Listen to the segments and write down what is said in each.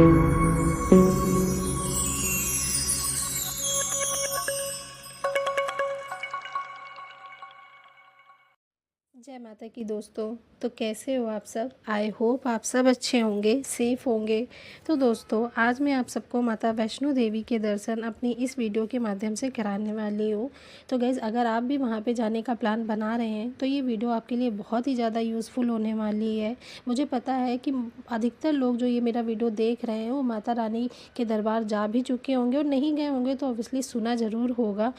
जय माता की दोस्तों। तो कैसे हो आप सब? आई होप आप सब अच्छे होंगे, सेफ़ होंगे। तो दोस्तों, आज मैं आप सबको माता वैष्णो देवी के दर्शन अपनी इस वीडियो के माध्यम से कराने वाली हूँ। तो गाइज़, अगर आप भी वहाँ पे जाने का प्लान बना रहे हैं तो ये वीडियो आपके लिए बहुत ही ज़्यादा यूज़फुल होने वाली है। मुझे पता है कि अधिकतर लोग जो ये मेरा वीडियो देख रहे हैं वो माता रानी के दरबार जा भी चुके होंगे, और नहीं गए होंगे तो ऑब्वियसली सुना ज़रूर होगा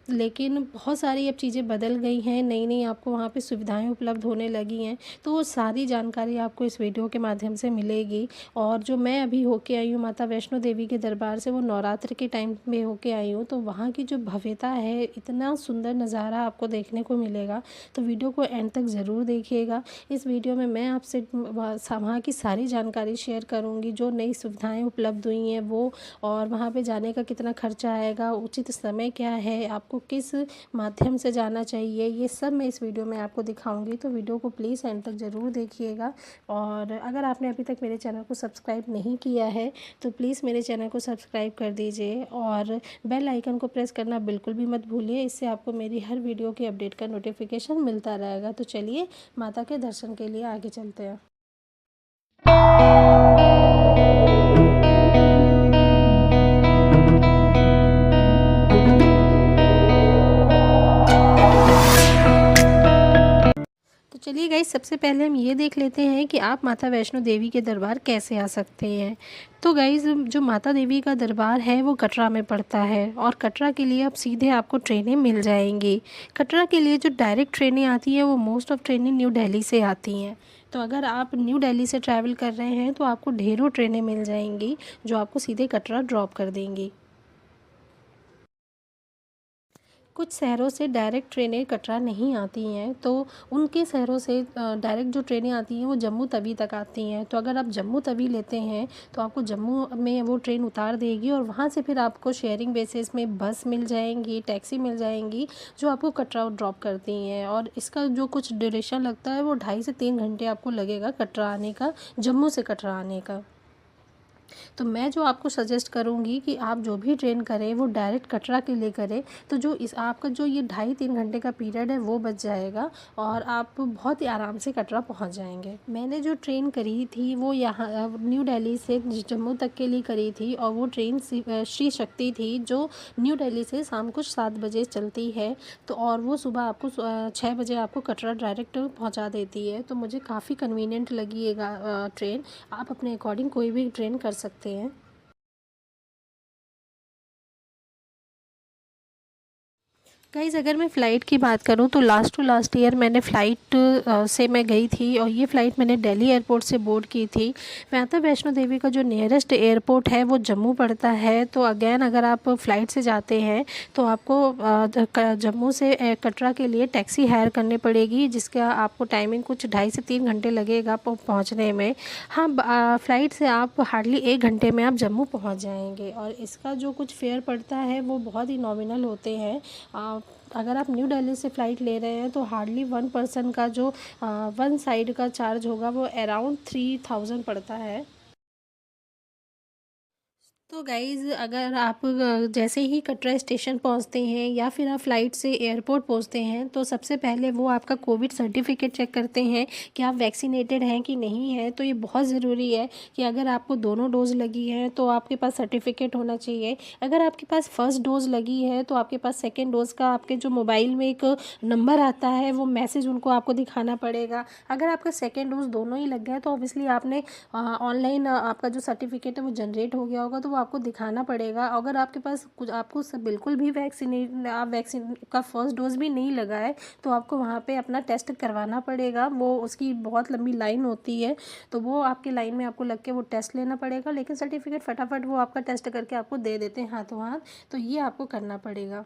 लेकिन बहुत सारी अब चीज़ें बदल गई हैं, नई-नई आपको वहाँ पे सुविधाएँ उपलब्ध होने लगी हैं। तो वो सारी जानकारी आपको इस वीडियो के माध्यम से मिलेगी। और जो मैं अभी होके आई हूँ माता वैष्णो देवी के दरबार से, वो नवरात्र के टाइम में होके आई हूँ। तो वहाँ की जो भव्यता है, इतना सुंदर नज़ारा आपको देखने को मिलेगा। तो वीडियो को एंड तक ज़रूर देखिएगा। इस वीडियो में मैं आपसे वहाँ की सारी जानकारी शेयर करूँगी, जो नई सुविधाएँ उपलब्ध हुई हैं वो, और वहाँ पे जाने का कितना खर्चा आएगा, उचित समय क्या है, आपको किस माध्यम से जाना चाहिए, ये सब मैं इस वीडियो में आपको दिखाऊंगी। तो वीडियो को प्लीज़ एंड तक ज़रूर देखिएगा। और अगर आपने अभी तक मेरे चैनल को सब्सक्राइब नहीं किया है तो प्लीज़ मेरे चैनल को सब्सक्राइब कर दीजिए, और बेल आइकन को प्रेस करना बिल्कुल भी मत भूलिए। इससे आपको मेरी हर वीडियो की अपडेट का नोटिफिकेशन मिलता रहेगा। तो चलिए माता के दर्शन के लिए आगे चलते हैं। तो चलिए गाइस, सबसे पहले हम ये देख लेते हैं कि आप माता वैष्णो देवी के दरबार कैसे आ सकते हैं। तो गाइस, जो माता देवी का दरबार है वो कटरा में पड़ता है, और कटरा के लिए अब सीधे आपको ट्रेनें मिल जाएंगी। कटरा के लिए जो डायरेक्ट ट्रेनें आती हैं वो मोस्ट ऑफ ट्रेनें न्यू दिल्ली से आती हैं। तो अगर आप न्यू दिल्ली से ट्रैवल कर रहे हैं तो आपको ढेरों ट्रेनें मिल जाएंगी जो आपको सीधे कटरा ड्रॉप कर देंगी। कुछ शहरों से डायरेक्ट ट्रेनें कटरा नहीं आती हैं, तो उनके शहरों से डायरेक्ट जो ट्रेनें आती हैं वो जम्मू तवी तक आती हैं। तो अगर आप जम्मू तवी लेते हैं तो आपको जम्मू में वो ट्रेन उतार देगी, और वहाँ से फिर आपको शेयरिंग बेसिस में बस मिल जाएंगी, टैक्सी मिल जाएंगी, जो आपको कटरा ड्रॉप करती हैं। और इसका जो कुछ ड्यूरेशन लगता है वो 2.5 से 3 घंटे आपको लगेगा कटरा आने का, जम्मू से कटरा आने का। तो मैं जो आपको सजेस्ट करूँगी कि आप जो भी ट्रेन करें वो डायरेक्ट कटरा के लिए करें, तो जो इस आपका जो ये 2.5-3 घंटे का पीरियड है वो बच जाएगा, और आप बहुत ही आराम से कटरा पहुंच जाएंगे। मैंने जो ट्रेन करी थी वो यहाँ न्यू दिल्ली से जम्मू तक के लिए करी थी, और वो ट्रेन श्री शक्ति थी, जो न्यू दिल्ली से शाम को 7 बजे चलती है। तो और वो सुबह आपको 6 बजे आपको कटरा डायरेक्ट पहुँचा देती है। तो मुझे काफ़ी कन्वीनियंट लगी ये ट्रेन। आप अपने अकॉर्डिंग कोई भी ट्रेन कर सकते हैं। गाइज़, अगर मैं फ़्लाइट की बात करूँ तो लास्ट टू लास्ट ईयर मैंने फ़्लाइट से मैं गई थी, और ये फ़्लाइट मैंने दिल्ली एयरपोर्ट से बोर्ड की थी। माता वैष्णो देवी का जो नियरेस्ट एयरपोर्ट है वो जम्मू पड़ता है। तो अगेन अगर आप फ़्लाइट से जाते हैं तो आपको जम्मू से कटरा के लिए टैक्सी हायर करनी पड़ेगी, जिसका आपको टाइमिंग कुछ 2.5 से 3 घंटे लगेगा पहुँचने में। हाँ, फ़्लाइट से आप हार्डली 1 घंटे में आप जम्मू पहुँच जाएंगे, और इसका जो कुछ फेयर पड़ता है वो बहुत ही नॉमिनल होते हैं। अगर आप न्यू दिल्ली से फ़्लाइट ले रहे हैं तो हार्डली 1 पर्सन का जो 1 साइड का चार्ज होगा वो अराउंड 3000 पड़ता है। तो गाइज़, अगर आप जैसे ही कटरा स्टेशन पहुंचते हैं या फिर आप फ़्लाइट से एयरपोर्ट पहुंचते हैं तो सबसे पहले वो आपका कोविड सर्टिफिकेट चेक करते हैं कि आप वैक्सीनेटेड हैं कि नहीं है। तो ये बहुत ज़रूरी है कि अगर आपको दोनों डोज़ लगी है तो आपके पास सर्टिफिकेट होना चाहिए। अगर आपके पास फर्स्ट डोज़ लगी है तो आपके पास सेकेंड डोज़ का आपके जो मोबाइल में एक नंबर आता है वो मैसेज उनको आपको दिखाना पड़ेगा। अगर आपका सेकेंड डोज़ दोनों ही लग गया है तो ऑब्वियसली आपने ऑनलाइन आपका जो सर्टिफिकेट है वो जनरेट हो गया होगा, तो वो आपको दिखाना पड़ेगा। अगर आपके पास कुछ आपको बिल्कुल भी वैक्सीन का फर्स्ट डोज भी नहीं लगा है तो आपको वहाँ पे अपना टेस्ट करवाना पड़ेगा। वो उसकी बहुत लंबी लाइन होती है, तो वो आपके लाइन में आपको लग के वो टेस्ट लेना पड़ेगा, लेकिन सर्टिफिकेट फटाफट वो आपका टेस्ट करके आपको दे देते हैं हाथों हाथ। तो ये आपको करना पड़ेगा।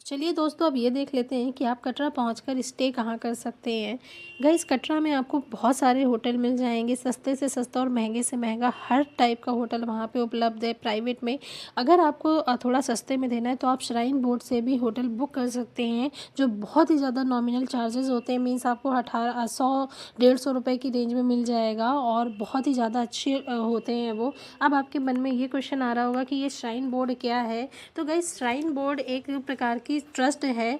चलिए दोस्तों, अब ये देख लेते हैं कि आप कटरा पहुंचकर स्टे कहाँ कर सकते हैं। गाइस, कटरा में आपको बहुत सारे होटल मिल जाएंगे, सस्ते से सस्ता और महंगे से महंगा हर टाइप का होटल वहाँ पे उपलब्ध है। प्राइवेट में अगर आपको थोड़ा सस्ते में देना है तो आप श्राइन बोर्ड से भी होटल बुक कर सकते हैं, जो बहुत ही ज़्यादा नॉमिनल चार्जेस होते हैं। मीन्स आपको 100-150 रुपये की रेंज में मिल जाएगा और बहुत ही ज़्यादा अच्छे होते हैं वो। अब आपके मन में ये क्वेश्चन आ रहा होगा कि ये श्राइन बोर्ड क्या है। तो गाइस, श्राइन बोर्ड एक प्रकार की ट्रस्ट है।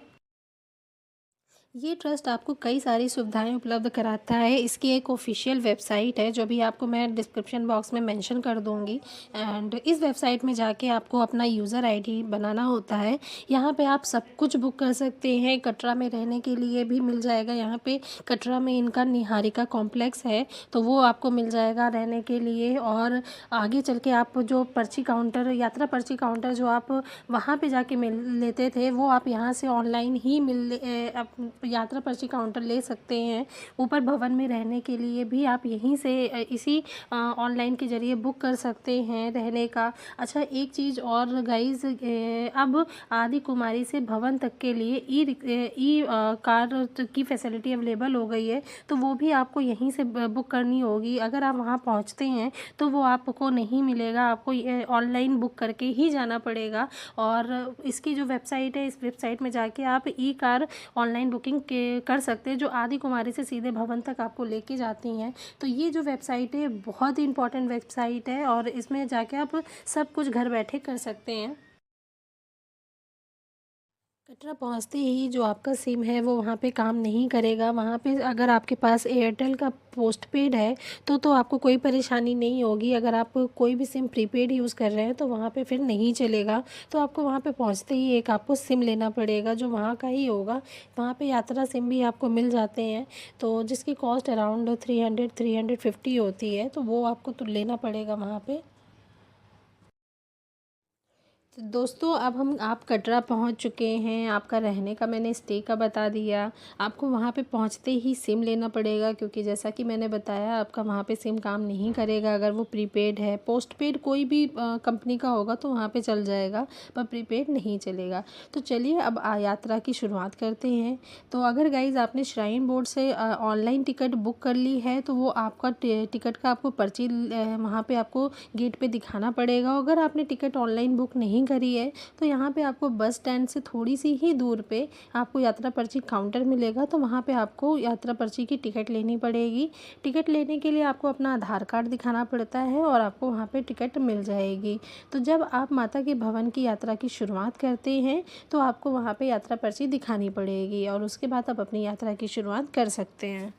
ये ट्रस्ट आपको कई सारी सुविधाएं उपलब्ध कराता है। इसकी एक ऑफिशियल वेबसाइट है जो भी आपको मैं डिस्क्रिप्शन बॉक्स में मेंशन कर दूंगी। एंड इस वेबसाइट में जाके आपको अपना यूज़र आईडी बनाना होता है। यहाँ पे आप सब कुछ बुक कर सकते हैं। कटरा में रहने के लिए भी मिल जाएगा। यहाँ पे कटरा में इनका निहारिका कॉम्प्लेक्स है, तो वो आपको मिल जाएगा रहने के लिए। और आगे चल के आप जो पर्ची काउंटर, यात्रा पर्ची काउंटर जो आप वहाँ पे जाके मिल लेते थे, वो आप यहाँ से ऑनलाइन ही यात्रा पर्ची काउंटर ले सकते हैं। ऊपर भवन में रहने के लिए भी आप यहीं से इसी ऑनलाइन के ज़रिए बुक कर सकते हैं रहने का। अच्छा, एक चीज़ और गाइज़, अब आदि कुमारी से भवन तक के लिए ई कार की फैसिलिटी अवेलेबल हो गई है, तो वो भी आपको यहीं से बुक करनी होगी। अगर आप वहाँ पहुँचते हैं तो वो आपको नहीं मिलेगा, आपको ऑनलाइन बुक करके ही जाना पड़ेगा। और इसकी जो वेबसाइट है, इस वेबसाइट में जाके आप ई कार ऑनलाइन बुकिंग कर सकते हैं, जो आदि कुमारी से सीधे भवन तक आपको लेके जाती हैं। तो ये जो वेबसाइट है बहुत ही इंपॉर्टेंट वेबसाइट है और इसमें जाके आप सब कुछ घर बैठे कर सकते हैं। कटरा पहुंचते ही जो आपका सिम है वो वहाँ पे काम नहीं करेगा। वहाँ पे अगर आपके पास एयरटेल का पोस्ट पेड है तो आपको कोई परेशानी नहीं होगी। अगर आप कोई भी सिम प्रीपेड यूज़ कर रहे हैं तो वहाँ पे फिर नहीं चलेगा। तो आपको वहाँ पे पहुँचते ही एक आपको सिम लेना पड़ेगा जो वहाँ का ही होगा। वहाँ पे यात्रा सिम भी आपको मिल जाते हैं, तो जिसकी कॉस्ट अराउंड 350 होती है, तो वो आपको तो लेना पड़ेगा वहाँ पे। तो दोस्तों, अब आप कटरा पहुंच चुके हैं। आपका रहने का मैंने स्टे का बता दिया। आपको वहां पे पहुंचते ही सिम लेना पड़ेगा, क्योंकि जैसा कि मैंने बताया आपका वहां पे सिम काम नहीं करेगा अगर वो प्रीपेड है। पोस्टपेड कोई भी कंपनी का होगा तो वहां पे चल जाएगा, पर प्रीपेड नहीं चलेगा। तो चलिए अब यात्रा की शुरुआत करते हैं। तो अगर गाइज़ आपने श्राइन बोर्ड से ऑनलाइन टिकट बुक कर ली है तो वो आपका टिकट का आपको पर्ची वहाँ पे आपको गेट पे दिखाना पड़ेगा। अगर आपने टिकट ऑनलाइन बुक नहीं करी है तो यहाँ पे आपको बस स्टैंड से थोड़ी सी ही दूर पे आपको यात्रा पर्ची काउंटर मिलेगा, तो वहाँ पे आपको यात्रा पर्ची की टिकट लेनी पड़ेगी। टिकट लेने के लिए आपको अपना आधार कार्ड दिखाना पड़ता है और आपको वहाँ पे टिकट मिल जाएगी। तो जब आप माता के भवन की यात्रा की शुरुआत करते हैं तो आपको वहाँ पे यात्रा पर्ची दिखानी पड़ेगी और उसके बाद आप अपनी यात्रा की शुरुआत कर सकते हैं।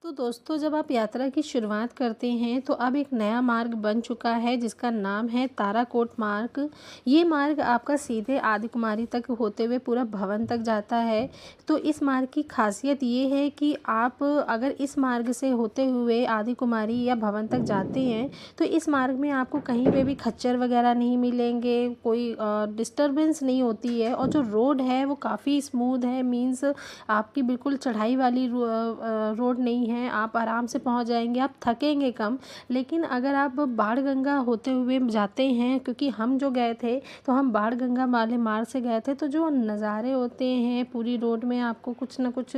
तो दोस्तों, जब आप यात्रा की शुरुआत करते हैं तो अब एक नया मार्ग बन चुका है जिसका नाम है ताराकोट मार्ग। ये मार्ग आपका सीधे आदि कुमारी तक होते हुए पूरा भवन तक जाता है। तो इस मार्ग की खासियत ये है कि आप अगर इस मार्ग से होते हुए आदि कुमारी या भवन तक जाते हैं तो इस मार्ग में आपको कहीं पे भी खच्चर वगैरह नहीं मिलेंगे, कोई डिस्टरबेंस नहीं होती है और जो रोड है वो काफ़ी स्मूथ है। मीन्स आपकी बिल्कुल चढ़ाई वाली रोड नहीं है, आप आराम से पहुंच जाएंगे, आप थकेंगे कम। लेकिन अगर आप बाण गंगा होते हुए जाते हैं, क्योंकि हम जो गए थे तो हम बाण गंगा वाले मार्ग से गए थे, तो जो नज़ारे होते हैं पूरी रोड में आपको कुछ ना कुछ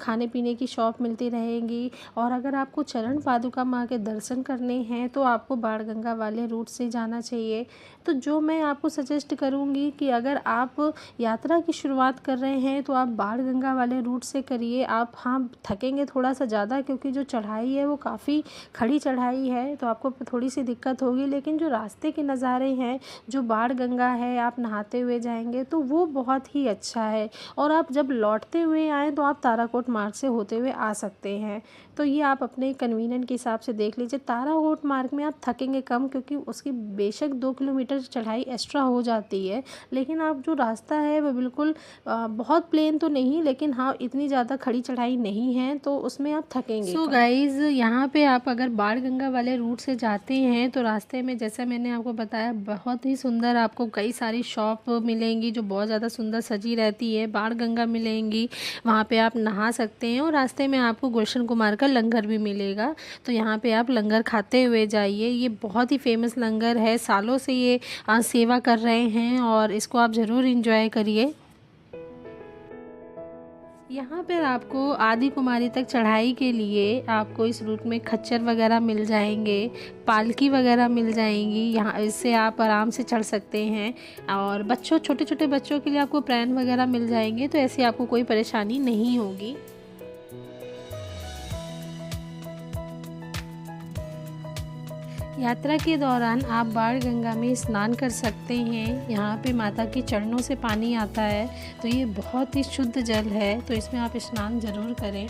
खाने पीने की शॉप मिलती रहेंगी। और अगर आपको चरण पादुका माँ के दर्शन करने हैं तो आपको बाण गंगा वाले रूट से जाना चाहिए। तो जो मैं आपको सजेस्ट करूँगी कि अगर आप यात्रा की शुरुआत कर रहे हैं तो आप बाण गंगा वाले रूट से करिए। आप हाँ थकेंगे थोड़ा सा ज़्यादा, क्योंकि जो चढ़ाई है वो काफ़ी खड़ी चढ़ाई है, तो आपको थोड़ी सी दिक्कत होगी। लेकिन जो रास्ते के नज़ारे हैं, जो बाण गंगा है, आप नहाते हुए जाएंगे तो वो बहुत ही अच्छा है। और आप जब लौटते हुए आएँ तो आप ताराकोट मार्ग से होते हुए आ सकते हैं। तो ये आप अपने कन्वीनियंट के हिसाब से देख लीजिए। ताराकोट मार्ग में आप थकेंगे कम, क्योंकि उसकी बेशक 2 किलोमीटर चढ़ाई एक्स्ट्रा हो जाती है, लेकिन आप जो रास्ता है वो बिल्कुल बहुत प्लेन तो नहीं, लेकिन हाँ इतनी ज़्यादा खड़ी चढ़ाई नहीं है, तो उसमें आप थकेंगे। सो गाइज़, यहाँ पे आप अगर बाण गंगा वाले रूट से जाते हैं तो रास्ते में जैसा मैंने आपको बताया बहुत ही सुंदर आपको कई सारी शॉप मिलेंगी जो बहुत ज़्यादा सुंदर सजी रहती है। बाण गंगा मिलेंगी, वहाँ पे आप नहा सकते हैं और रास्ते में आपको गुलशन कुमार का लंगर भी मिलेगा। तो यहाँ पे आप लंगर खाते हुए जाइए। ये बहुत ही फेमस लंगर है, सालों से ये सेवा कर रहे हैं और इसको आप ज़रूर इंजॉय करिए। यहाँ पर आपको आदि कुमारी तक चढ़ाई के लिए आपको इस रूट में खच्चर वगैरह मिल जाएंगे, पालकी वगैरह मिल जाएंगी। यहाँ इससे आप आराम से चढ़ सकते हैं और बच्चों, छोटे छोटे बच्चों के लिए आपको प्रैन वगैरह मिल जाएंगे, तो ऐसी आपको कोई परेशानी नहीं होगी। यात्रा के दौरान आप बाण गंगा में स्नान कर सकते हैं। यहाँ पे माता के चरणों से पानी आता है, तो ये बहुत ही शुद्ध जल है, तो इसमें आप स्नान ज़रूर करें।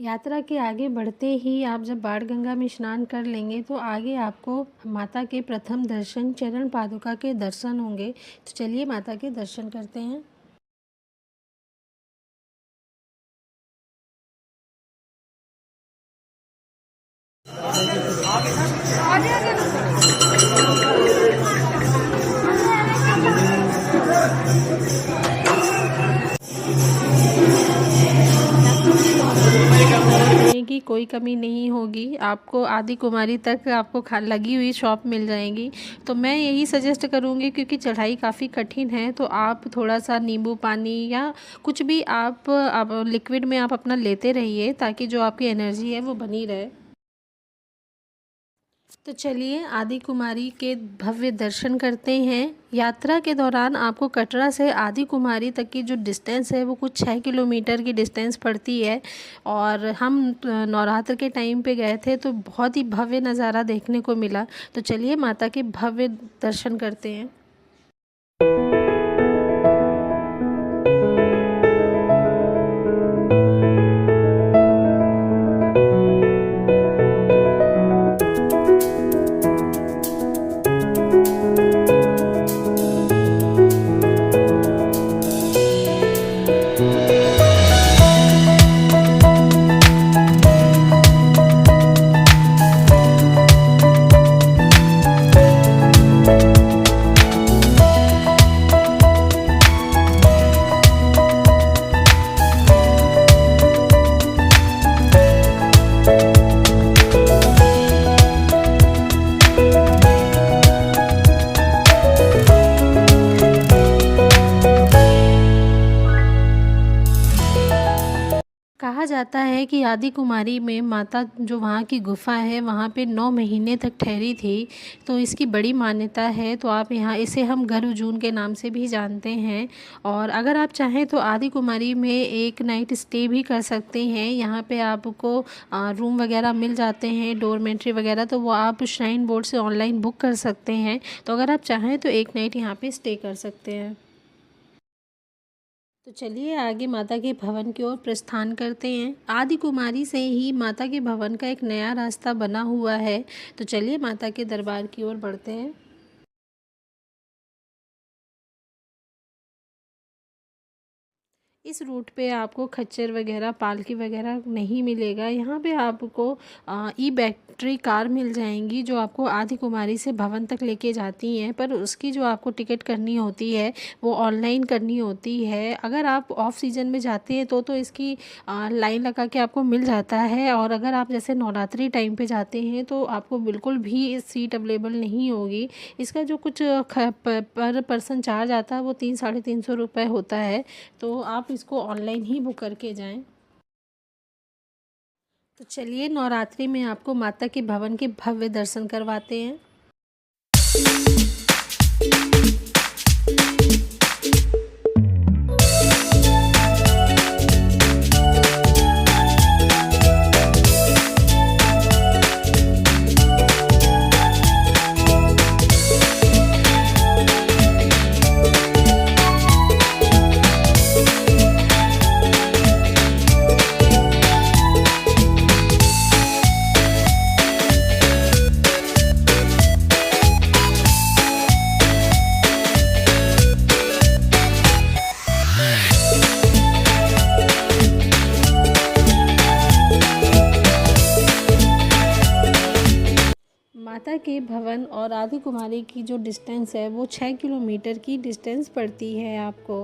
यात्रा के आगे बढ़ते ही आप जब बाण गंगा में स्नान कर लेंगे तो आगे आपको माता के प्रथम दर्शन, चरण पादुका के दर्शन होंगे। तो चलिए माता के दर्शन करते हैं। की कोई कमी नहीं होगी। आपको आदि कुमारी तक आपको लगी हुई शॉप मिल जाएंगी। तो मैं यही सजेस्ट करूँगी, क्योंकि चढ़ाई काफ़ी कठिन है, तो आप थोड़ा सा नींबू पानी या कुछ भी आप लिक्विड में आप अपना लेते रहिए, ताकि जो आपकी एनर्जी है वो बनी रहे। तो चलिए आदि कुमारी के भव्य दर्शन करते हैं। यात्रा के दौरान आपको कटरा से आदि कुमारी तक की जो डिस्टेंस है वो कुछ 6 किलोमीटर की डिस्टेंस पड़ती है, और हम नवरात्र के टाइम पे गए थे तो बहुत ही भव्य नज़ारा देखने को मिला। तो चलिए माता के भव्य दर्शन करते हैं। कहा जाता है कि आदि कुमारी में माता जो वहाँ की गुफा है वहाँ पे 9 महीने तक ठहरी थी, तो इसकी बड़ी मान्यता है। तो आप यहाँ, इसे हम गर्भ जून के नाम से भी जानते हैं। और अगर आप चाहें तो आदि कुमारी में एक नाइट स्टे भी कर सकते हैं। यहाँ पे आपको रूम वगैरह मिल जाते हैं, डोरमेट्री वगैरह, तो वो आप श्राइन बोर्ड से ऑनलाइन बुक कर सकते हैं। तो अगर आप चाहें तो एक नाइट यहाँ पे स्टे कर सकते हैं। तो चलिए आगे माता के भवन की ओर प्रस्थान करते हैं। आदि कुमारी से ही माता के भवन का एक नया रास्ता बना हुआ है। तो चलिए माता के दरबार की ओर बढ़ते हैं। इस रूट पे आपको खच्चर वगैरह, पालकी वगैरह नहीं मिलेगा। यहाँ पे आपको ई बैटरी कार मिल जाएंगी, जो आपको आदि कुमारी से भवन तक लेके जाती हैं, पर उसकी जो आपको टिकट करनी होती है वो ऑनलाइन करनी होती है। अगर आप ऑफ सीज़न में जाते हैं तो इसकी लाइन लगा के आपको मिल जाता है, और अगर आप जैसे नवरात्रि टाइम पे जाते हैं तो आपको बिल्कुल भी सीट अवेलेबल नहीं होगी। इसका जो कुछ पर पर्सन चार्ज आता है वो 300-350 रुपये होता है। तो आप इसको ऑनलाइन ही बुक करके जाएं। तो चलिए नवरात्रि में आपको माता के भवन के भव्य दर्शन करवाते हैं। माता के भवन और आदि कुमारी की जो डिस्टेंस है वो 6 किलोमीटर की डिस्टेंस पड़ती है आपको।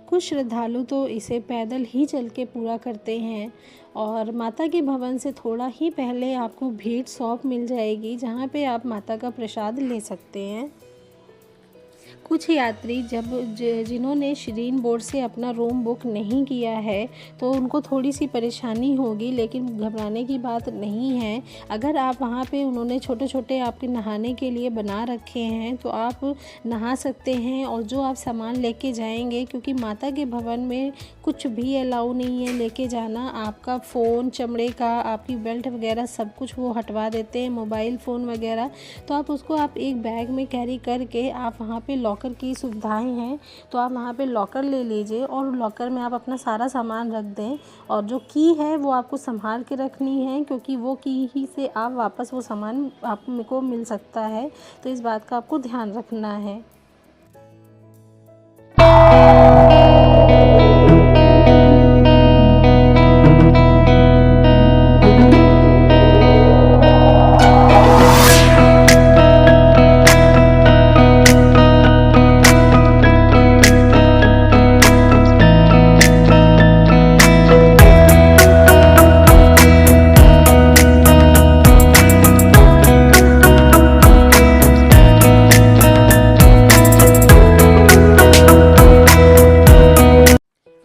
कुछ श्रद्धालु तो इसे पैदल ही चल के पूरा करते हैं। और माता के भवन से थोड़ा ही पहले आपको भीड़ शॉप मिल जाएगी, जहाँ पे आप माता का प्रसाद ले सकते हैं। कुछ यात्री जिन्होंने श्रीन बोर्ड से अपना रूम बुक नहीं किया है तो उनको थोड़ी सी परेशानी होगी, लेकिन घबराने की बात नहीं है। अगर आप वहाँ पे उन्होंने छोटे छोटे आपके नहाने के लिए बना रखे हैं तो आप नहा सकते हैं। और जो आप सामान लेके जाएंगे, क्योंकि माता के भवन में कुछ भी अलाउ नहीं है लेके जाना, आपका फ़ोन, चमड़े का, आपकी बेल्ट वगैरह सब कुछ वो हटवा देते हैं, मोबाइल फ़ोन वगैरह। तो आप उसको एक बैग में कैरी करके आप वहाँ पे लॉकर की सुविधाएं हैं तो आप वहाँ पे लॉकर ले लीजिए और लॉकर में आप अपना सारा सामान रख दें। और जो की है वो आपको संभाल के रखनी है, क्योंकि वो की ही से आप वापस वो सामान आपको मिल सकता है। तो इस बात का आपको ध्यान रखना है।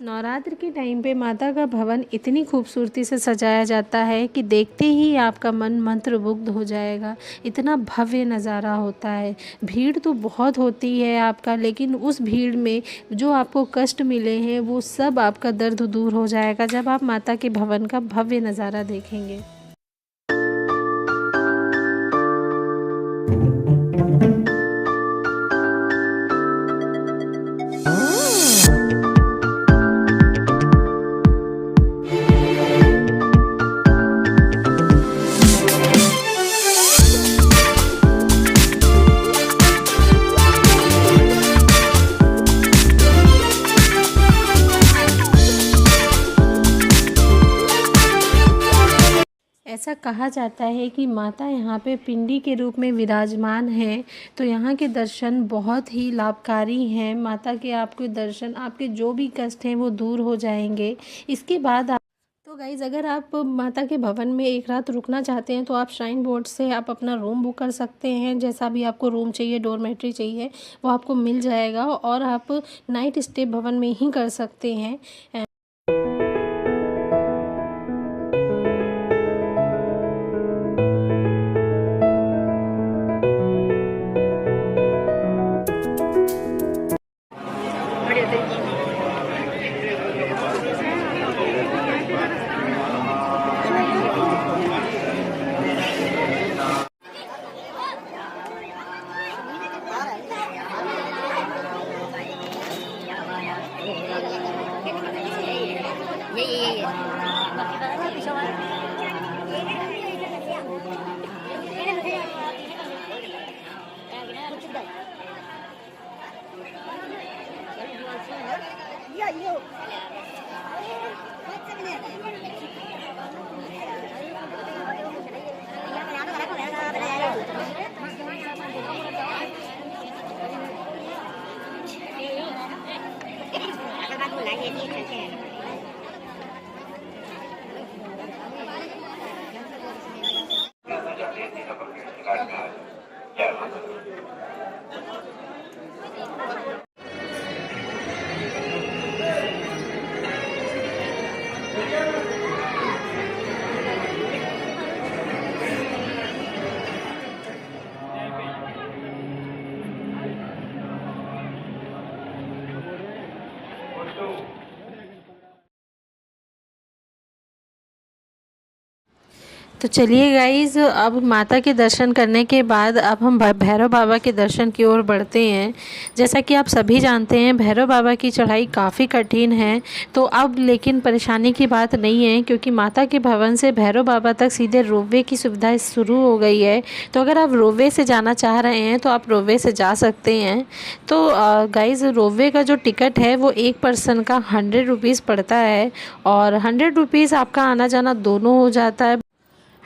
नवरात्र के टाइम पे माता का भवन इतनी खूबसूरती से सजाया जाता है कि देखते ही आपका मन मंत्रमुग्ध हो जाएगा। इतना भव्य नज़ारा होता है। भीड़ तो बहुत होती है आपका, लेकिन उस भीड़ में जो आपको कष्ट मिले हैं वो सब आपका दर्द दूर हो जाएगा जब आप माता के भवन का भव्य नज़ारा देखेंगे। ऐसा कहा जाता है कि माता यहाँ पे पिंडी के रूप में विराजमान है, तो यहाँ के दर्शन बहुत ही लाभकारी हैं। माता के आपके दर्शन, आपके जो भी कष्ट हैं वो दूर हो जाएंगे। इसके बाद तो गाइज़, अगर आप माता के भवन में एक रात रुकना चाहते हैं तो आप श्राइन बोर्ड से आप अपना रूम बुक कर सकते हैं। जैसा भी आपको रूम चाहिए, डोरमेट्री चाहिए, वो आपको मिल जाएगा और आप नाइट स्टे भवन में ही कर सकते हैं। तो चलिए गाइज़, अब माता के दर्शन करने के बाद अब हम भैरव बाबा के दर्शन की ओर बढ़ते हैं। जैसा कि आप सभी जानते हैं, भैरव बाबा की चढ़ाई काफ़ी कठिन है। तो अब लेकिन परेशानी की बात नहीं है, क्योंकि माता के भवन से भैरव बाबा तक सीधे रोपवे की सुविधा शुरू हो गई है। तो अगर आप रोपवे से जाना चाह रहे हैं तो आप रोपवे से जा सकते हैं। तो गाइज़, रोपवे का जो टिकट है वो एक पर्सन का 100 रुपीज़ पड़ता है और 100 रुपीज़ आपका आना जाना दोनों हो जाता है।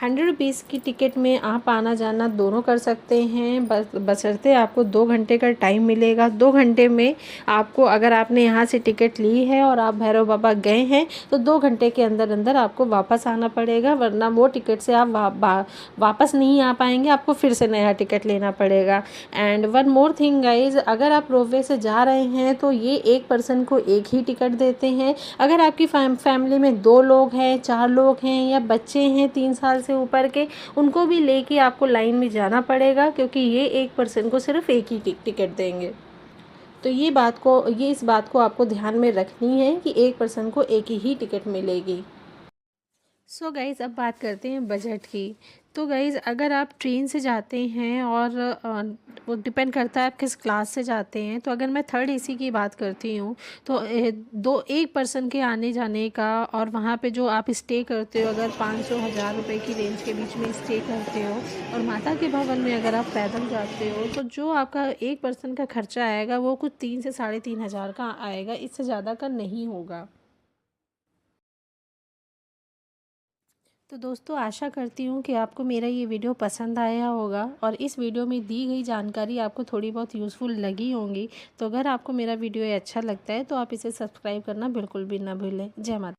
100 रुपीज़ की टिकट में आप आना जाना दोनों कर सकते हैं, बशर्ते आपको 2 घंटे का टाइम मिलेगा। 2 घंटे में आपको, अगर आपने यहाँ से टिकट ली है और आप भैरव बाबा गए हैं तो 2 घंटे के अंदर अंदर आपको वापस आना पड़ेगा, वरना वो टिकट से आप वापस नहीं आ पाएंगे, आपको फिर से नया टिकट लेना पड़ेगा। And one more thing guys, अगर आप रोपवे से जा रहे हैं तो ये एक पर्सन को एक ही टिकट देते हैं। अगर आपकी फैमिली में 2 लोग हैं, 4 लोग हैं या बच्चे हैं 3 साल से ऊपर के, उनको भी लेके आपको लाइन में जाना पड़ेगा, क्योंकि ये एक पर्सन को सिर्फ एक ही टिकट देंगे। तो ये इस बात को आपको ध्यान में रखनी है कि एक पर्सन को एक ही टिकट मिलेगी। सो गाइज़, अब बात करते हैं बजट की। तो गाइज़, अगर आप ट्रेन से जाते हैं और वो डिपेंड करता है आप किस क्लास से जाते हैं, तो अगर मैं 3rd AC की बात करती हूँ तो एक पर्सन के आने जाने का और वहाँ पे जो आप स्टे करते हो, अगर 500-1000 रुपये की रेंज के बीच में स्टे करते हो और माता के भवन में अगर आप पैदल जाते हो, तो जो आपका एक पर्सन का खर्चा आएगा वो कुछ 3 से 3500 का आएगा, इससे ज़्यादा का नहीं होगा। तो दोस्तों, आशा करती हूँ कि आपको मेरा ये वीडियो पसंद आया होगा और इस वीडियो में दी गई जानकारी आपको थोड़ी बहुत यूज़फुल लगी होंगी। तो अगर आपको मेरा वीडियो अच्छा लगता है तो आप इसे सब्सक्राइब करना बिल्कुल भी ना भूलें। जय माता।